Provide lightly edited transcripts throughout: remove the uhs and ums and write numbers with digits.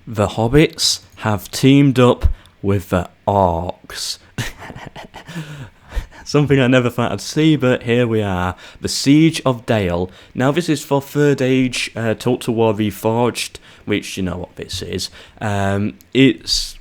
The hobbits have teamed up with the orcs. Something I never thought I'd see, but here we are. The Siege of Dale. Now this is for 3rd Age Total War Reforged, which you know what this is. It's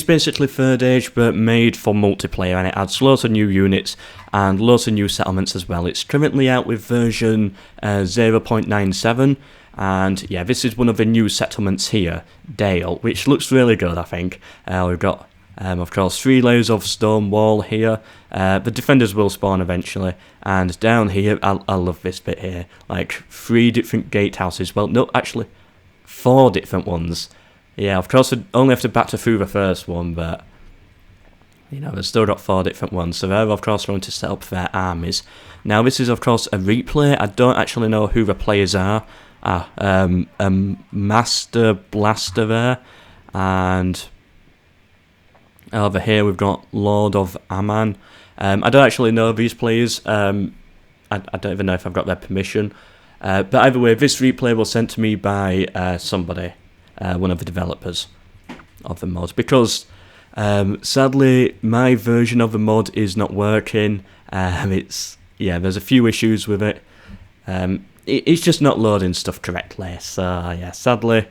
basically 3rd Age, but made for multiplayer, and it adds lots of new units and lots of new settlements as well. It's currently out with version 0.97, and yeah, this is one of the new settlements here, Dale, which looks really good, I think. We've got, of course, 3 layers of stone wall here. The defenders will spawn eventually, and down here, I love this bit here, like 3 different gatehouses. Well, no, actually, 4 different ones. Yeah, of course, we only have to batter through the first one, but, you know, they've still got 4 different ones, so they're, of course, going to set up their armies. Now, this is, of course, a replay. I don't actually know who the players are. Master Blaster there, and over here we've got Lord of Aman. I don't actually know these players. I don't even know if I've got their permission. But either way, this replay was sent to me by somebody. One of the developers of the mod, because sadly my version of the mod is not working. There's a few issues with it. It's just not loading stuff correctly, so yeah, sadly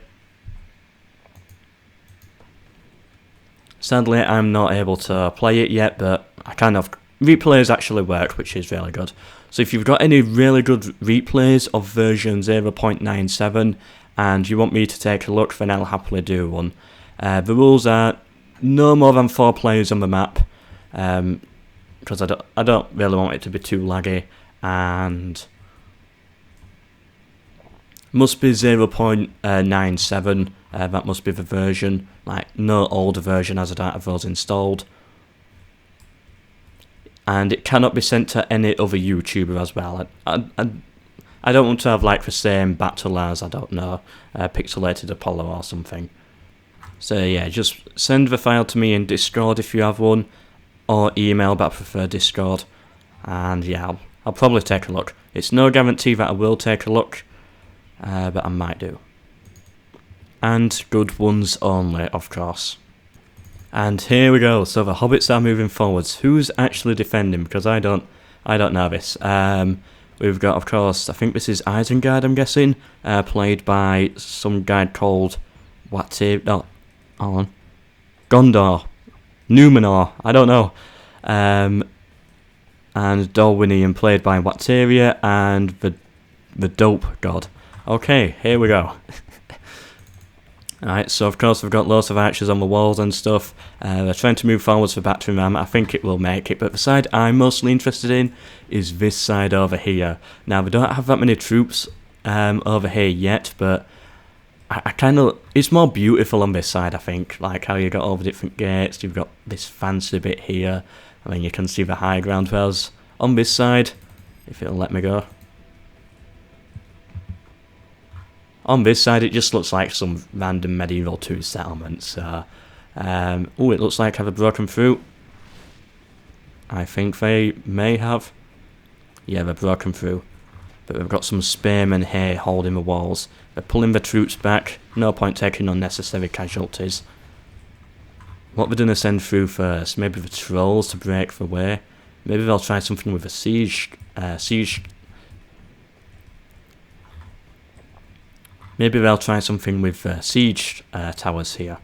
I'm not able to play it yet, but I kind of replays actually work, which is really good. So if you've got any really good replays of version 0.97 and you want me to take a look, then I'll happily do one. The rules are no more than 4 players on the map, because I don't really want it to be too laggy, and must be 0.97, that must be the version, like no older version, as I don't have those installed. And it cannot be sent to any other YouTuber as well. I don't want to have like the same battle as, I don't know, Pixelated Apollo or something. So yeah, just send the file to me in Discord if you have one, or email, but I prefer Discord. And yeah, I'll probably take a look. It's no guarantee that I will take a look, but I might do. And good ones only, of course. And here we go. So the hobbits are moving forwards. Who's actually defending? Because I don't know this. We've got, of course, I think this is Isengard, I'm guessing, played by some guy called Gondor, Numenor, I don't know. And Dorwinian, played by Watiria, and the Dope God. Okay, here we go. Alright, so of course we've got lots of archers on the walls and stuff. They're trying to move forwards for battering ram. I think it will make it, but the side I'm mostly interested in is this side over here. Now, we don't have that many troops over here yet, but I kind of, it's more beautiful on this side, I think. Like how you got all the different gates, you've got this fancy bit here, and then you can see the high ground. Whereas on this side, if it'll let me go, on this side, it just looks like some random medieval 2 settlements. Oh, it looks like they've broken through. I think they may have. Yeah, they've broken through. But we've got some spearmen here holding the walls. They're pulling the troops back. No point taking unnecessary casualties. What we're going to send through first? Maybe the trolls to break the way. Maybe they'll try something with a siege. Maybe they'll try something with siege towers here.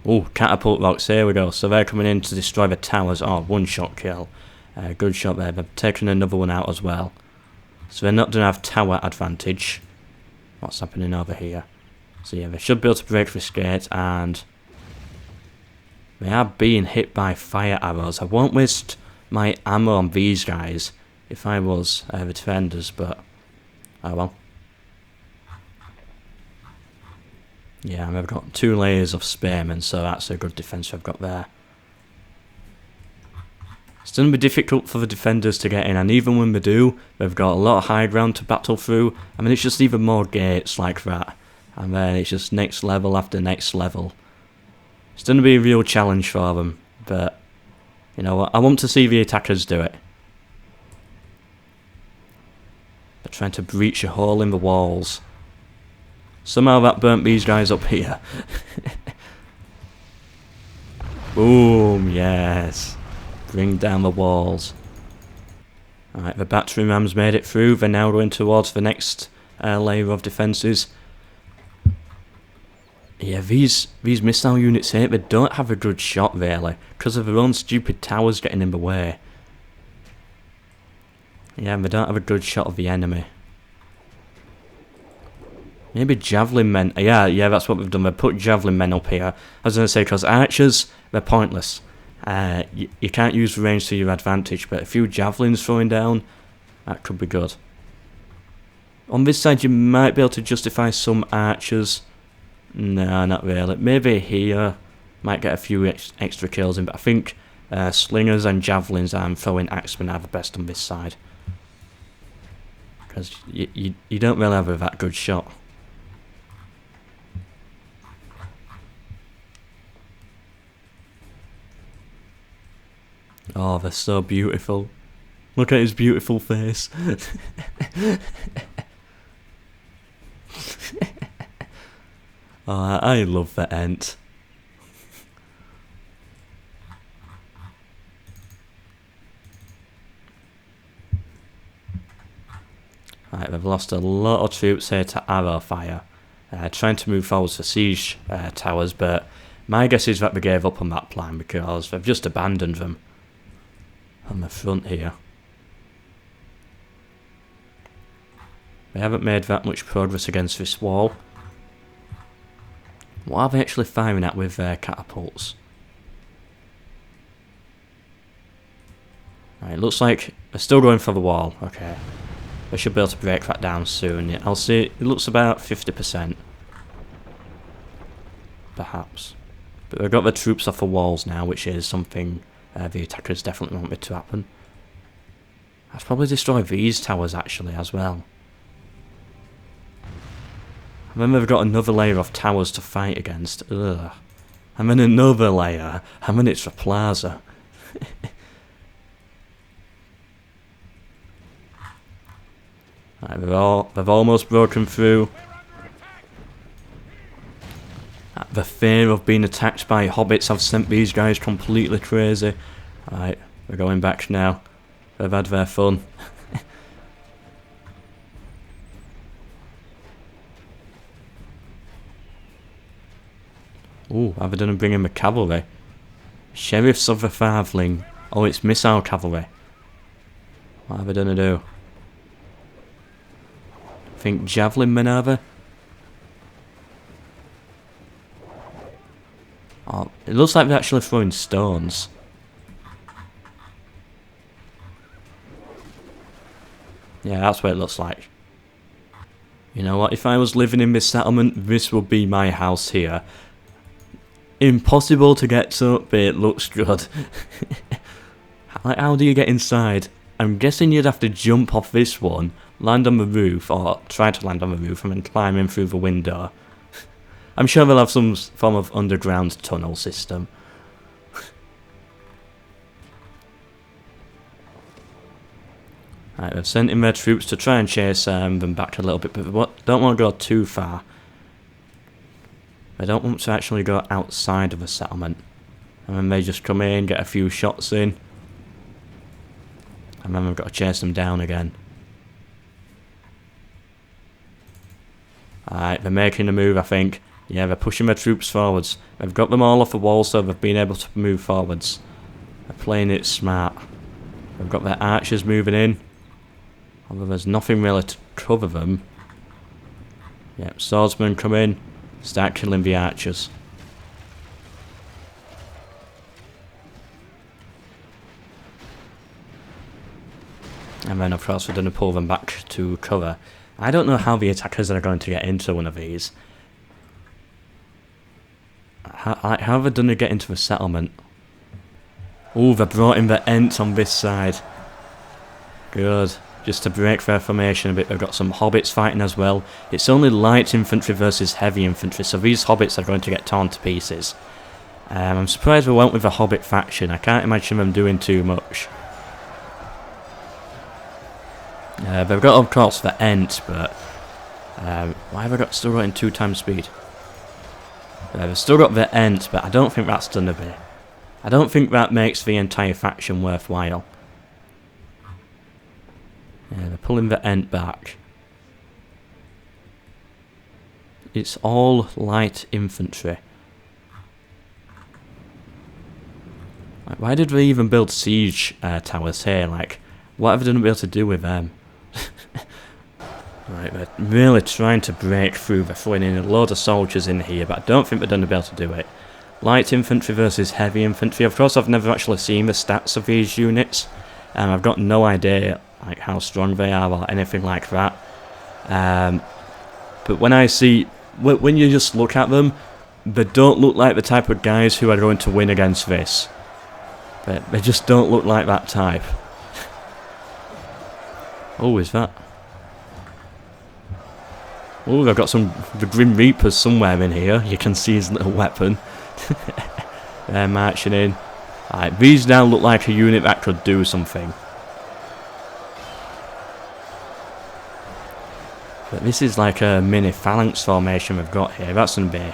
Oh, catapult rocks, here we go. So they're coming in to destroy the towers. Oh, 1-shot kill. Good shot there. They've taken another one out as well. So they're not going to have tower advantage. What's happening over here? So yeah, they should be able to break this gate, and they are being hit by fire arrows. I won't waste my ammo on these guys if I was the defenders, but oh well. Yeah, and we've got 2 layers of spearmen, so that's a good defence we've got there. It's going to be difficult for the defenders to get in, and even when they do, they've got a lot of high ground to battle through. I mean, it's just even more gates like that, and then it's just next level after next level. It's going to be a real challenge for them, but you know what, I want to see the attackers do it. They're trying to breach a hole in the walls. Somehow that burnt these guys up here. Boom, yes. Bring down the walls. Alright, the battery rams made it through. They're now going towards the next layer of defences. Yeah, these missile units here, they don't have a good shot really, because of their own stupid towers getting in the way. Yeah, they don't have a good shot of the enemy. Maybe javelin men. Yeah, that's what they've done. They put javelin men up here. I was going to say, because archers, they're pointless. You can't use the range to your advantage, but a few javelins throwing down, that could be good. On this side, you might be able to justify some archers. No, not really. Maybe here, might get a few extra kills in, but I think slingers and javelins and throwing axemen are the best on this side. Because you don't really have a that good shot. Oh, they're so beautiful. Look at his beautiful face. Oh, I love the Ent. Right, they've lost a lot of troops here to arrow fire. Trying to move forwards for siege towers, but my guess is that they gave up on that plan because they've just abandoned them on the front here. They haven't made that much progress against this wall. What are they actually firing at with their catapults? Right, looks like they're still going for the wall. Okay. They should be able to break that down soon. Yeah, I'll see. It looks about 50%. Perhaps. But they've got the troops off the walls now, which is something the attackers definitely want it to happen. I'd probably destroy these towers actually as well. And then they've got another layer of towers to fight against. Ugh. And then another layer. And then it's the plaza. Right, they've almost broken through. The fear of being attacked by hobbits have sent these guys completely crazy. Right, they're going back now. They've had their fun. Ooh, have they done bring in the cavalry? Sheriffs of the Farthing. Oh, it's missile cavalry. What have they done to do? I think javelin men are they? Oh, it looks like they're actually throwing stones. Yeah, that's what it looks like. You know what, if I was living in this settlement, this would be my house here. Impossible to get to, but it looks good. Like, how do you get inside? I'm guessing you'd have to jump off this one, land on the roof, or try to land on the roof and then climb in through the window. I'm sure they'll have some form of underground tunnel system. Right, they've sent in their troops to try and chase them back a little bit, but they don't want to go too far. They don't want to actually go outside of the settlement. And then they just come in, get a few shots in. And then we've got to chase them down again. Alright, they're making a move, I think. Yeah, they're pushing their troops forwards. They've got them all off the wall, so they've been able to move forwards. They're playing it smart. They've got their archers moving in. Although there's nothing really to cover them. Yep, swordsmen come in. Start killing the archers. And then of course we're going to pull them back to cover. I don't know how the attackers are going to get into one of these. How have they done to get into the settlement? Oh, they brought in the Ents on this side. Good. Just to break their formation a bit, they've got some hobbits fighting as well. It's only light infantry versus heavy infantry, so these hobbits are going to get torn to pieces. I'm surprised we went with the hobbit faction. I can't imagine them doing too much. They've got, of course, the Ent, but Why have I still got in 2 times speed? I've still got the Ent, but I don't think that's done a bit. I don't think that makes the entire faction worthwhile. Yeah, they're pulling the Ent back. It's all light infantry. Like, why did we even build siege towers here? Like, what have we done to be able to do with them? Right, they're really trying to break through. They're throwing in a load of soldiers in here, but I don't think they're going to be able to do it. Light infantry versus heavy infantry. Of course, I've never actually seen the stats of these units. I've got no idea like how strong they are or anything like that. But when I see, when you just look at them, they don't look like the type of guys who are going to win against this. They just don't look like that type. Oh, is that? Oh, they've got the Grim Reapers somewhere in here. You can see his little weapon. They're marching in. Alright, these now look like a unit that could do something. But this is like a mini phalanx formation we've got here. That's going to be...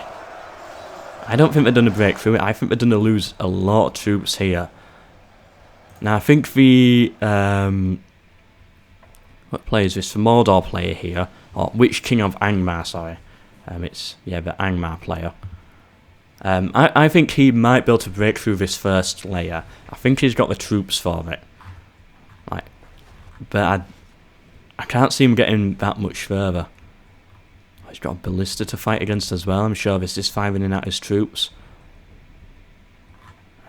I don't think they're going to break through it. I think they're going to lose a lot of troops here. Now, I think the... what player is this? The Mordor player here. Or Witch King of Angmar, sorry. It's, yeah, the Angmar player. I think he might be able to break through this first layer. I think he's got the troops for it. Like, but I can't see him getting that much further. Oh, he's got a ballista to fight against as well. I'm sure this is firing in at his troops.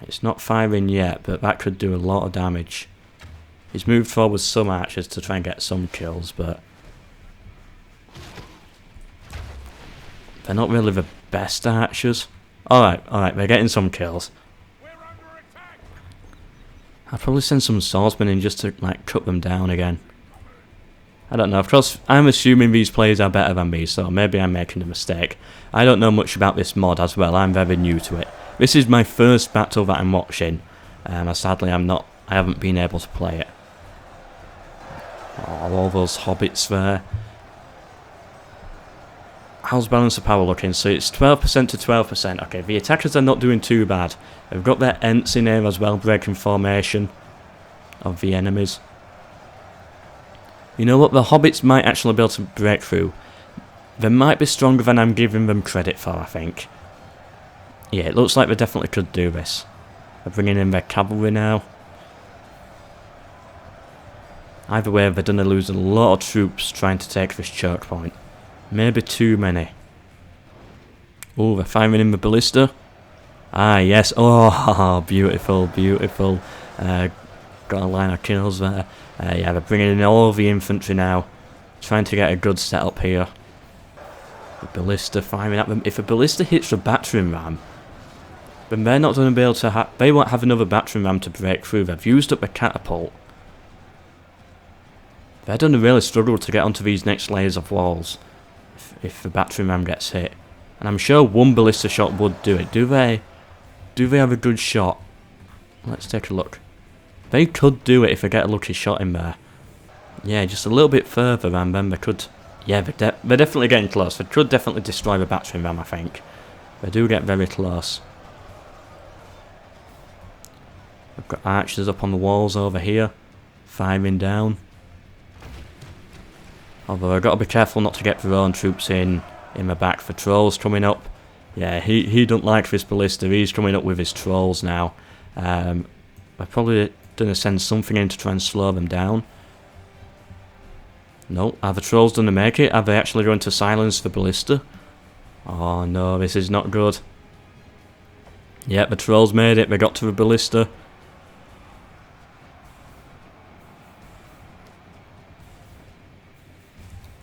It's not firing yet, but that could do a lot of damage. He's moved forward some archers to try and get some kills, but they're not really the best archers. Alright, they're getting some kills. I'd probably send some swordsmen in just to like cut them down again. I don't know, of course I'm assuming these players are better than me, so maybe I'm making a mistake. I don't know much about this mod as well, I'm very new to it. This is my first battle that I'm watching, and sadly I haven't been able to play it. Oh, all those hobbits there. How's balance of power looking? So it's 12% to 12%. Okay, the attackers are not doing too bad. They've got their Ents in here as well, breaking formation of the enemies. You know what? The hobbits might actually be able to break through. They might be stronger than I'm giving them credit for, I think. Yeah, it looks like they definitely could do this. They're bringing in their cavalry now. Either way, they're going to lose a lot of troops trying to take this choke point. Maybe too many. Oh, they're firing in the ballista. Ah, yes. Oh, beautiful, beautiful. Got a line of kills there. Yeah, they're bringing in all the infantry now. Trying to get a good setup here. The ballista firing at them. If a ballista hits the battering ram, then they're not going to be able to have... They won't have another battering ram to break through. They've used up the catapult. They're going to really struggle to get onto these next layers of walls. If the battering ram gets hit. And I'm sure one ballista shot would do it. Do they have a good shot? Let's take a look. They could do it if they get a lucky shot in there. Yeah, just a little bit further and then they could... Yeah, they're definitely getting close. They could definitely destroy the battering ram, I think. They do get very close. We've got archers up on the walls over here. Firing down. Although I've got to be careful not to get their own troops in the back for trolls coming up. Yeah, he don't like this ballista. He's coming up with his trolls now. I'm probably going to send something in to try and slow them down. No, are the trolls going to make it? Are they actually going to silence the ballista? Oh no, this is not good. Yep, the trolls made it. They got to the ballista.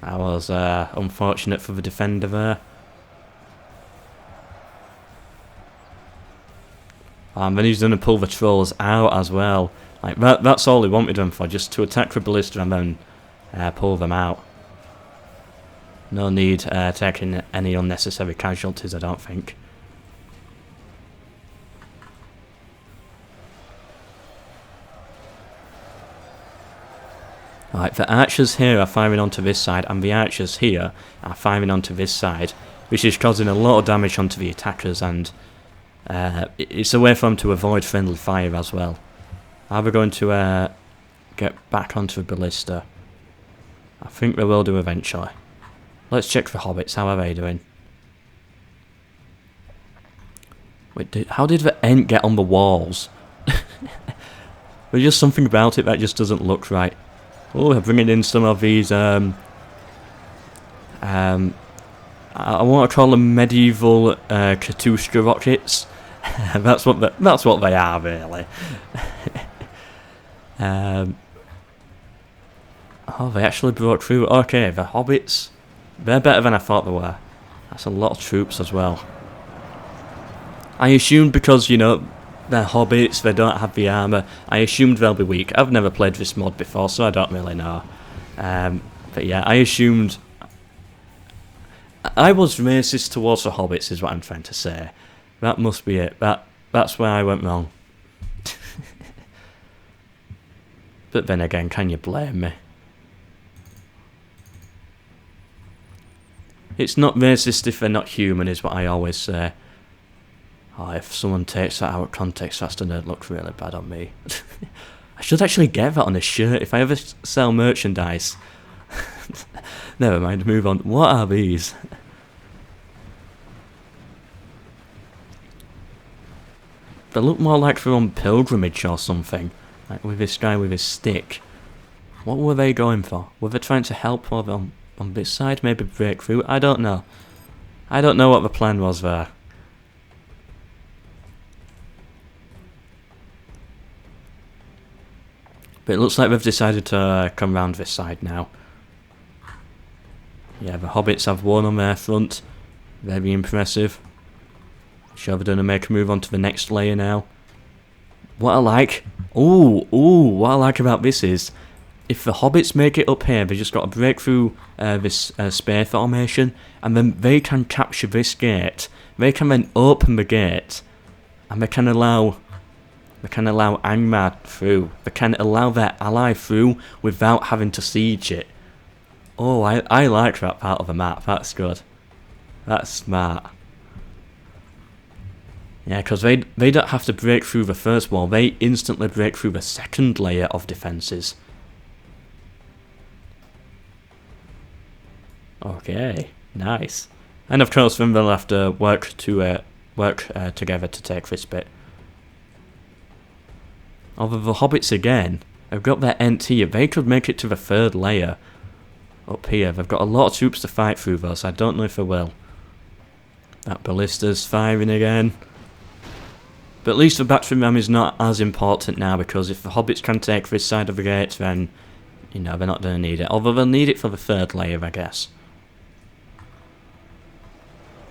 That was unfortunate for the defender there. And then he's going to pull the trolls out as well. Like that's all he wanted them for, just to attack the ballista and then pull them out. No need taking any unnecessary casualties, I don't think. Right, the archers here are firing onto this side, and the archers here are firing onto this side, which is causing a lot of damage onto the attackers, and it's a way for them to avoid friendly fire as well. Are we going to get back onto the ballista? I think they will do eventually. Let's check the hobbits, how are they doing? Wait, how did the Ent get on the walls? There's just something about it that just doesn't look right. Oh, we're bringing in some of these, I want to call them medieval Katushka rockets. that's what they are, really. Oh, they actually broke through. Okay, the hobbits, they're better than I thought they were. That's a lot of troops as well. I assumed because, you know, they're hobbits, they don't have the armour, I assumed they'll be weak. I've never played this mod before, so I don't really know. But yeah, I assumed... I was racist towards the hobbits, is what I'm trying to say. That must be it. That's where I went wrong. But then again, can you blame me? It's not racist if they're not human, is what I always say. Oh, if someone takes that out of context, that's going to look really bad on me. I should actually get that on a shirt if I ever sell merchandise. Never mind, move on. What are these? They look more like they're on pilgrimage or something. Like with this guy with his stick. What were they going for? Were they trying to help over on this side? Maybe break through? I don't know. I don't know what the plan was there. But it looks like they've decided to come round this side now. Yeah, the hobbits have one on their front. Very impressive. Sure, they're going to make a move on to the next layer now. What I like... what I like about this is, if the hobbits make it up here, they just got to break through this spear formation, and then they can capture this gate. They can then open the gate, and they can allow Angmar through. They can allow their ally through without having to siege it. Oh, I like that part of the map. That's good. That's smart. Yeah, because they don't have to break through the first wall. They instantly break through the second layer of defences. Okay, nice. And of course, then they'll have to work together to take this bit. Although the hobbits again have got their Ent here. They could make it to the third layer up here. They've got a lot of troops to fight through though, so I don't know if they will. That ballista's firing again. But at least the battery ram is not as important now, because if the hobbits can take this side of the gate, then, you know, they're not going to need it. Although they'll need it for the third layer, I guess.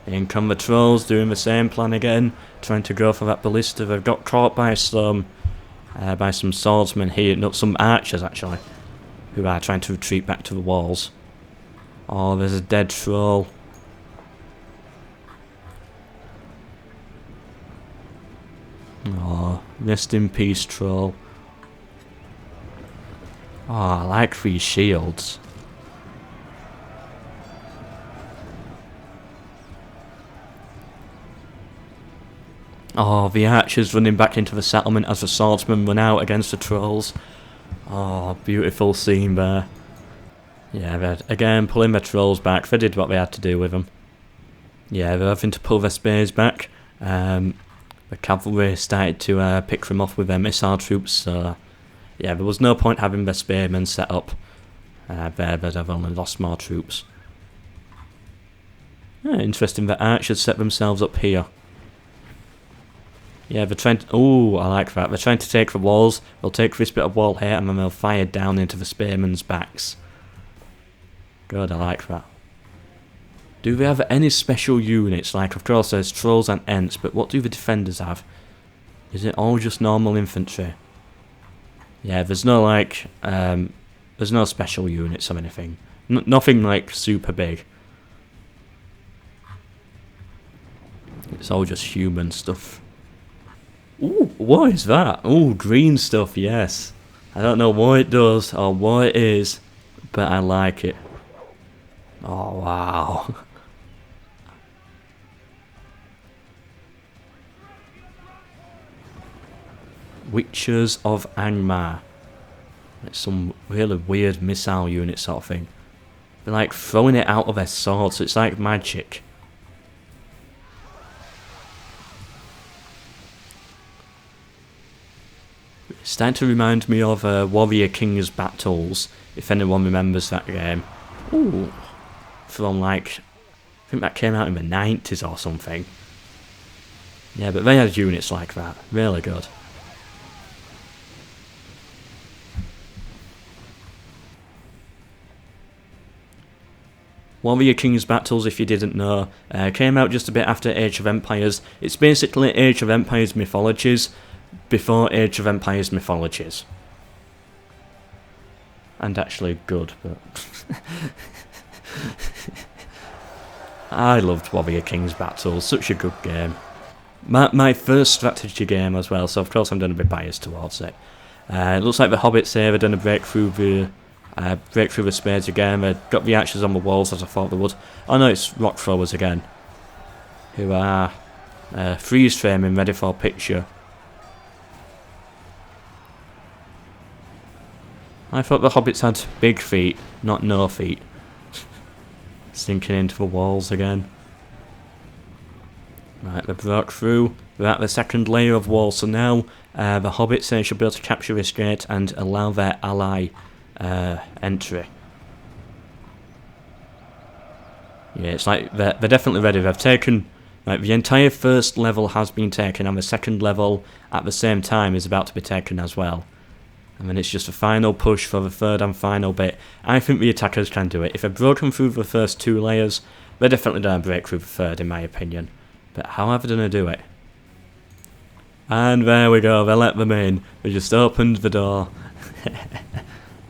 In come the trolls, doing the same plan again, trying to go for that ballista. They've got caught by some swordsmen here, no, some archers actually, who are trying to retreat back to the walls. Oh, there's a dead troll. Oh, rest in peace, troll. Oh, I like these shields. Oh, the archers running back into the settlement as the swordsmen run out against the trolls. Oh, beautiful scene there. Yeah, they're again pulling their trolls back. They did what they had to do with them. Yeah, they're having to pull their spears back. The cavalry started to pick them off with their missile troops, so yeah, there was no point having their spearmen set up there, but I've only lost more troops. Interesting that archers set themselves up here. Yeah, they're trying to... Oh, I like that. They're trying to take the walls. They'll take this bit of wall here and then they'll fire down into the spearmen's backs. Good, I like that. Do they have any special units? Like, of course, there's trolls and ents, but what do the defenders have? Is it all just normal infantry? Yeah, there's no, like... there's no special units or anything. Nothing, like, super big. It's all just human stuff. Ooh, what is that? Ooh, green stuff, yes. I don't know what it does or what it is, but I like it. Oh, wow. Witches of Angmar. It's some really weird missile unit sort of thing. They're like throwing it out of their swords, so it's like magic. It's starting to remind me of Warrior King's Battles, if anyone remembers that game. Ooh. From like, I think that came out in the 90s or something. Yeah, but they had units like that. Really good. Warrior King's Battles, if you didn't know, came out just a bit after Age of Empires. It's basically Age of Empires mythologies before Age of Empires mythologies. And actually good, but... I loved Warrior King's Battles, such a good game. My first strategy game as well, so of course I'm going to be biased towards it. It looks like the Hobbits here are going to break through the spades again. They've got the archers on the walls as I thought they would. Oh no, it's rock throwers again, who are freeze framing, ready for picture. I thought the hobbits had big feet, not no feet. Sinking into the walls again. Right, they broke through. They're at the second layer of walls, so now the hobbits should be able to capture this gate and allow their ally entry. Yeah, it's like they're definitely ready. They've taken, like, the entire first level has been taken, and the second level at the same time is about to be taken as well. And then it's just a final push for the third and final bit. I think the attackers can do it. If they've broken through the first two layers, they're definitely going to break through the third, in my opinion. But how are they going to do it? And there we go, they let them in. They just opened the door.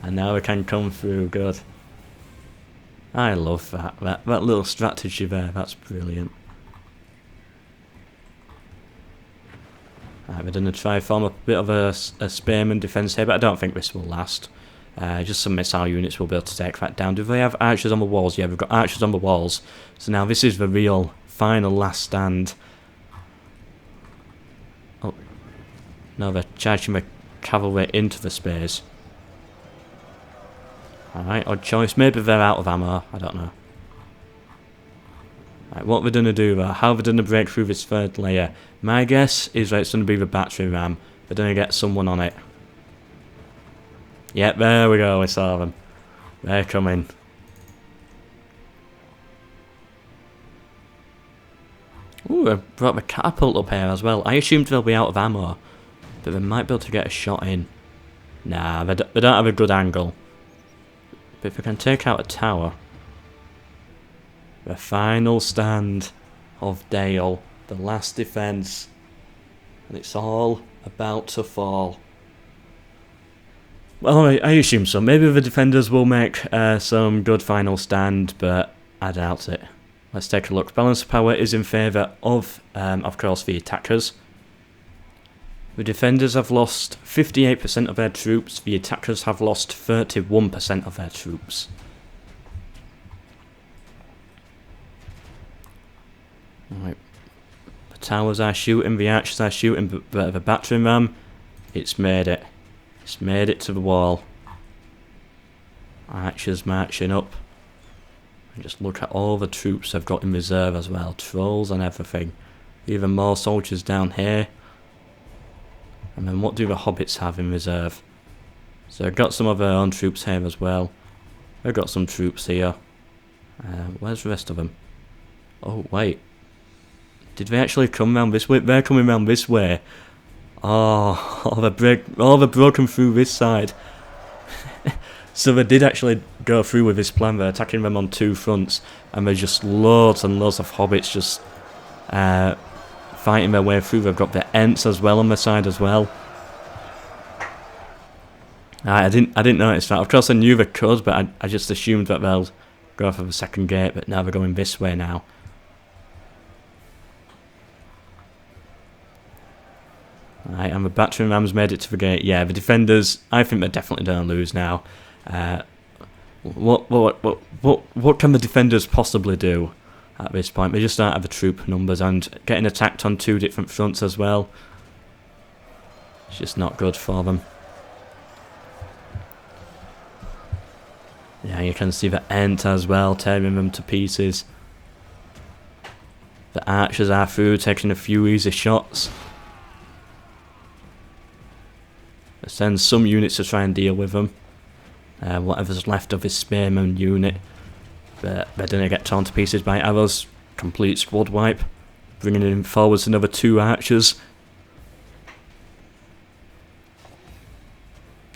And now they can come through, good. I love that. That little strategy there, that's brilliant. Right, we're going to try form a bit of a spearman defence here, but I don't think this will last. Just some missile units will be able to take that down. Do they have archers on the walls? Yeah, we've got archers on the walls. So now this is the real final last stand. Oh, no, they're charging the cavalry into the space. Alright, odd choice. Maybe they're out of ammo, I don't know. Right, what we're going to do though, how we're going to break through this third layer. My guess is that it's going to be the battery ram. We're going to get someone on it. Yep, there we go, we saw them. They're coming. Ooh, I brought the catapult up here as well. I assumed they'll be out of ammo, but they might be able to get a shot in. Nah, they don't have a good angle. But if we can take out a tower... The final stand of Dale, the last defence, and it's all about to fall. Well, I assume so. Maybe the defenders will make some good final stand, but I doubt it. Let's take a look. Balance of power is in favour of course, the attackers. The defenders have lost 58% of their troops. The attackers have lost 31% of their troops. Right. The towers are shooting, the archers are shooting, but the battering ram, it's made it. It's made it to the wall. Archers marching up. And just look at all the troops they've got in reserve as well. Trolls and everything. Even more soldiers down here. And then what do the hobbits have in reserve? So they've got some of their own troops here as well. They've got some troops here. Where's the rest of them? Oh, wait. Did they actually come round this way? They're coming round this way. Oh, they're broken through this side. So they did actually go through with this plan. They're attacking them on two fronts, and there's just loads and loads of hobbits just fighting their way through. They've got the Ents as well on their side as well. I didn't notice that. Of course, I knew they could, but I just assumed that they'll go for the second gate. But now they're going this way now. Right, and the battering rams made it to the gate. Yeah, the defenders, I think they're definitely going to lose now. What can the defenders possibly do at this point? They just don't have the troop numbers, and getting attacked on 2 different fronts as well. It's just not good for them. Yeah, you can see the Ent as well, tearing them to pieces. The archers are through, taking a few easy shots. It sends some units to try and deal with them. Whatever's left of his spearman unit. But they're going to get torn to pieces by arrows. Complete squad wipe. Bringing in forwards another 2 archers.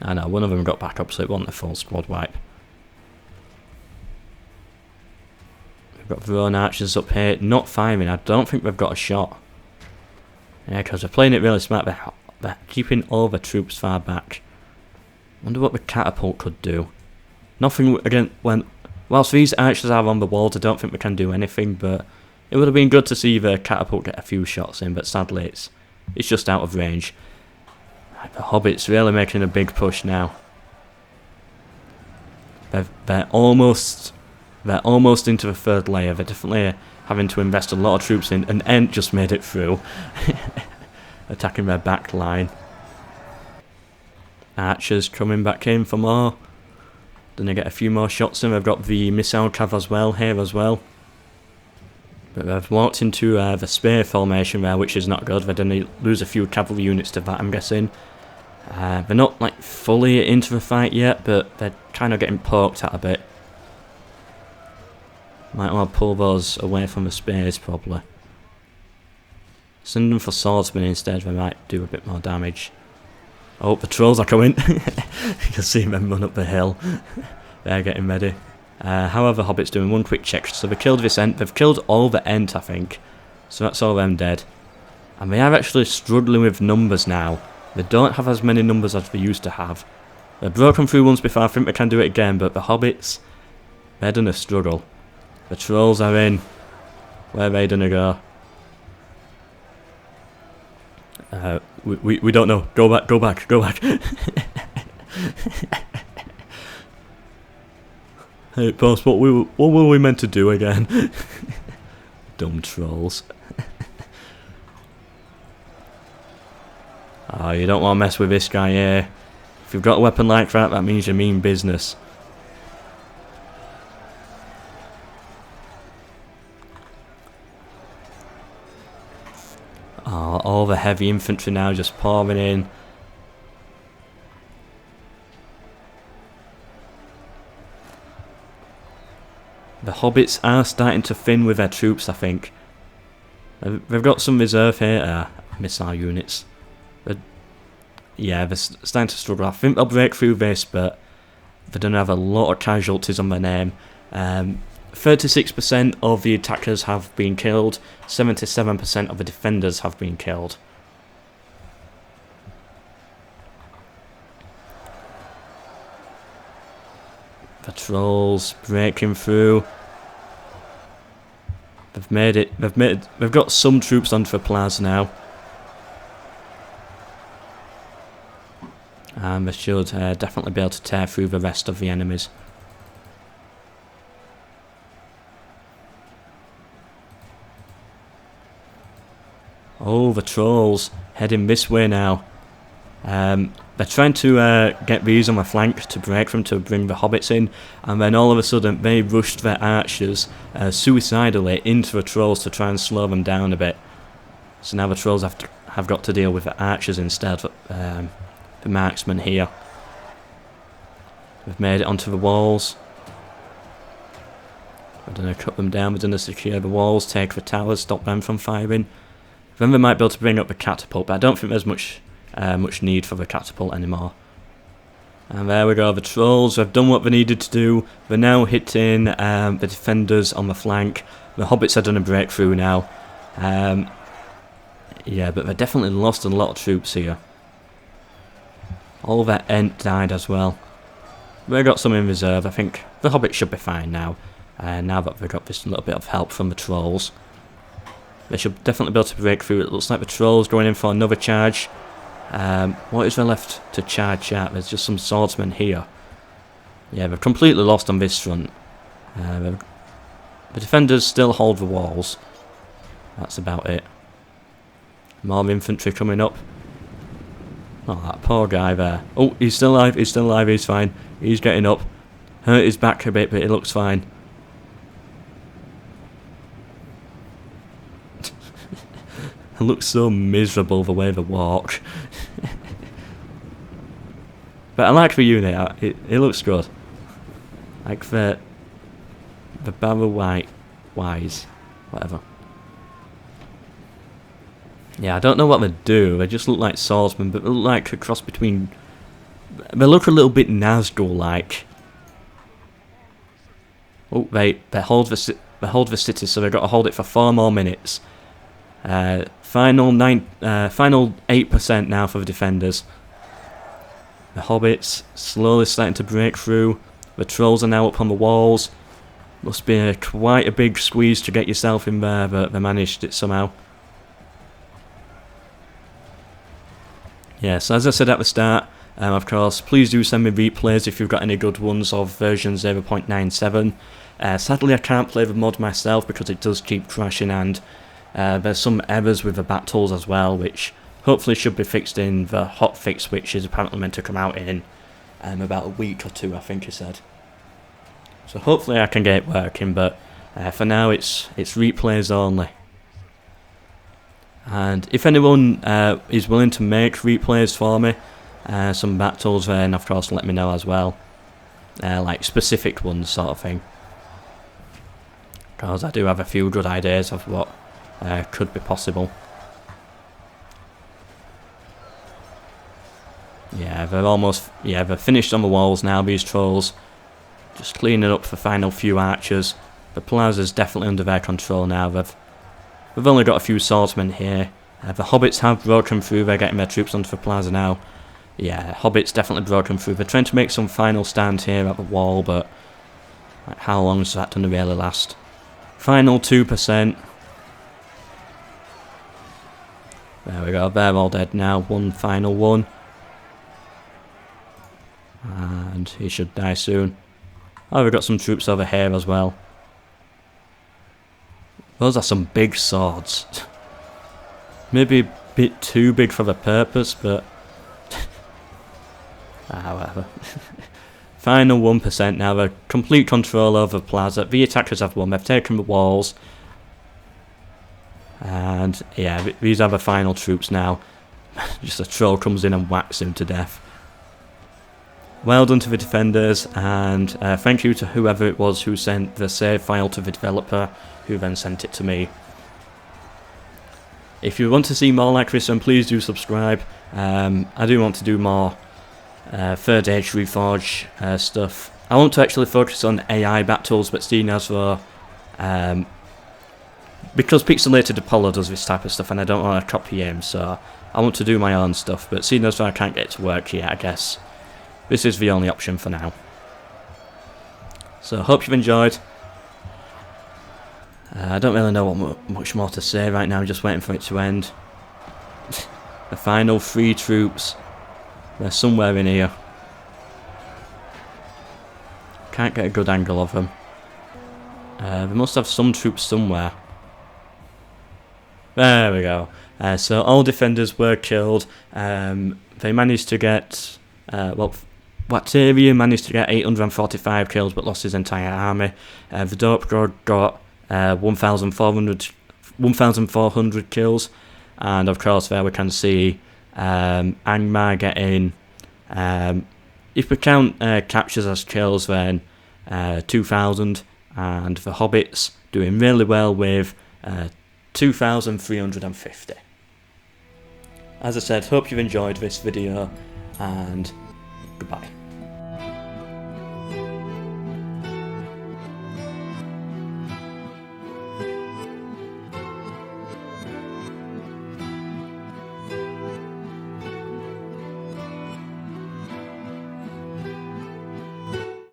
I know, one of them got back up, so it wasn't a full squad wipe. We've got their own archers up here, not firing. I don't think they've got a shot. Yeah, because they're playing it really smart. They're keeping all the troops far back. Wonder what the catapult could do. Nothing again. Whilst these archers are on the walls, I don't think they can do anything. But it would have been good to see the catapult get a few shots in. But sadly, it's just out of range. Right, the hobbits really making a big push now. They're almost into the 3rd layer. They're definitely having to invest a lot of troops in. And Ent just made it through, attacking their back line. Archers coming back in for more. Then they get a few more shots in. They've got the missile cav as well here as well. But they've walked into the spear formation there, which is not good. They're going to lose a few cavalry units to that, I'm guessing. They're not like fully into the fight yet, but they're kind of getting poked at a bit. Might want to pull those away from the spears probably. Send them for swordsmen instead. They might do a bit more damage. Oh, the trolls are coming. You can see them run up the hill. They're getting ready. How are the hobbits doing? One quick check. So they killed this Ent. They've killed all the Ent, I think. So that's all them dead. And they are actually struggling with numbers now. They don't have as many numbers as they used to have. They've broken through once before. I think they can do it again. But the hobbits, they're going to struggle. The trolls are in. Where are they going to go? We don't know. Go back. Hey boss, what were we meant to do again? Dumb trolls. Oh, you don't want to mess with this guy here. If you've got a weapon like that, that means you mean business. Oh, all the heavy infantry now just pouring in. The hobbits are starting to thin with their troops, I think. They've got some reserve here, missile units. Yeah, they're starting to struggle. I think they'll break through this, but they don't have a lot of casualties on their name. 36% of the attackers have been killed, 77% of the defenders have been killed. The trolls breaking through. They've made it. They've got some troops onto the plaza now. And they should definitely be able to tear through the rest of the enemies. Oh, the trolls heading this way now. They're trying to get these on the flank to break them, to bring the hobbits in, and then all of a sudden they rushed their archers suicidally into the trolls to try and slow them down a bit. So now the trolls have got to deal with the archers instead of the marksmen here. They've made it onto the walls. We're going to cut them down, we're going to secure the walls, take the towers, stop them from firing. Then they might be able to bring up the catapult, but I don't think there's much need for the catapult anymore. And there we go, the trolls have done what they needed to do. They're now hitting the defenders on the flank. The hobbits are done a breakthrough now. Yeah, but they definitely lost a lot of troops here. All their Ent died as well. They got some in reserve. I think the hobbits should be fine now. Now that they've got this little bit of help from the trolls. They should definitely be able to break through. It looks like the trolls going in for another charge. What is there left to charge at? There's just some swordsmen here. Yeah, they're completely lost on this front. The defenders still hold the walls. That's about it. More infantry coming up. Oh, that poor guy there. Oh, he's still alive, he's still alive, he's fine. He's getting up. Hurt his back a bit, but it looks fine. It looks so miserable the way they walk. But I like the unit, it looks good. Like the barrel wise, whatever. Yeah, I don't know what they do. They just look like swordsmen, but they look like a cross between. They look a little bit Nazgul-like. Oh, they hold the city, so they've got to hold it for 4 more minutes. Final 8% now for the defenders. The hobbits slowly starting to break through. The trolls are now up on the walls. Must be quite a big squeeze to get yourself in there, but they managed it somehow. Yeah, so as I said at the start, of course, please do send me replays if you've got any good ones of version 0.97. Sadly, I can't play the mod myself because it does keep crashing, and there's some errors with the battles as well, which hopefully should be fixed in the hotfix, which is apparently meant to come out in about a week or 2, I think he said. So hopefully I can get it working, but for now it's replays only. And if anyone is willing to make replays for me, some battles, then of course let me know as well. Like specific ones sort of thing. Because I do have a few good ideas of what could be possible. Yeah, they're finished on the walls now, these trolls. Just cleaning up the final few archers. The plaza's definitely under their control now. We've only got a few swordsmen here. The hobbits have broken through, they're getting their troops onto the plaza now. Yeah, hobbits definitely broken through. They're trying to make some final stand here at the wall, but like, how long is that going to really last? Final 2%. There we go, they're all dead now. One final one. And he should die soon. Oh, we've got some troops over here as well. Those are some big swords. Maybe a bit too big for the purpose, but whatever. Final 1% now. They're complete control over the plaza. The attackers have won. They've taken the walls. And yeah, these are the final troops now. Just a troll comes in and whacks him to death. Well done to the defenders, and thank you to whoever it was who sent the save file to the developer, who then sent it to me. If you want to see more like this, then please do subscribe. I do want to do more 3rd Age Reforged stuff. I want to actually focus on AI battles, but seeing as though because Pixelated Apollo does this type of stuff and I don't want to copy him, so I want to do my own stuff, but seeing as though I can't get it to work yet, I guess this is the only option for now. So, hope you've enjoyed. I don't really know what much more to say right now, I'm just waiting for it to end. The final 3 troops. They're somewhere in here. Can't get a good angle of them. They must have some troops somewhere. There we go. So all defenders were killed. They managed to get... Wactavian managed to get 845 kills but lost his entire army. The Dope God got 1,400 kills. And of course there we can see Angmar getting... if we count captures as kills, then 2,000. And the Hobbits doing really well with 2,350. As I said, hope you've enjoyed this video, and goodbye.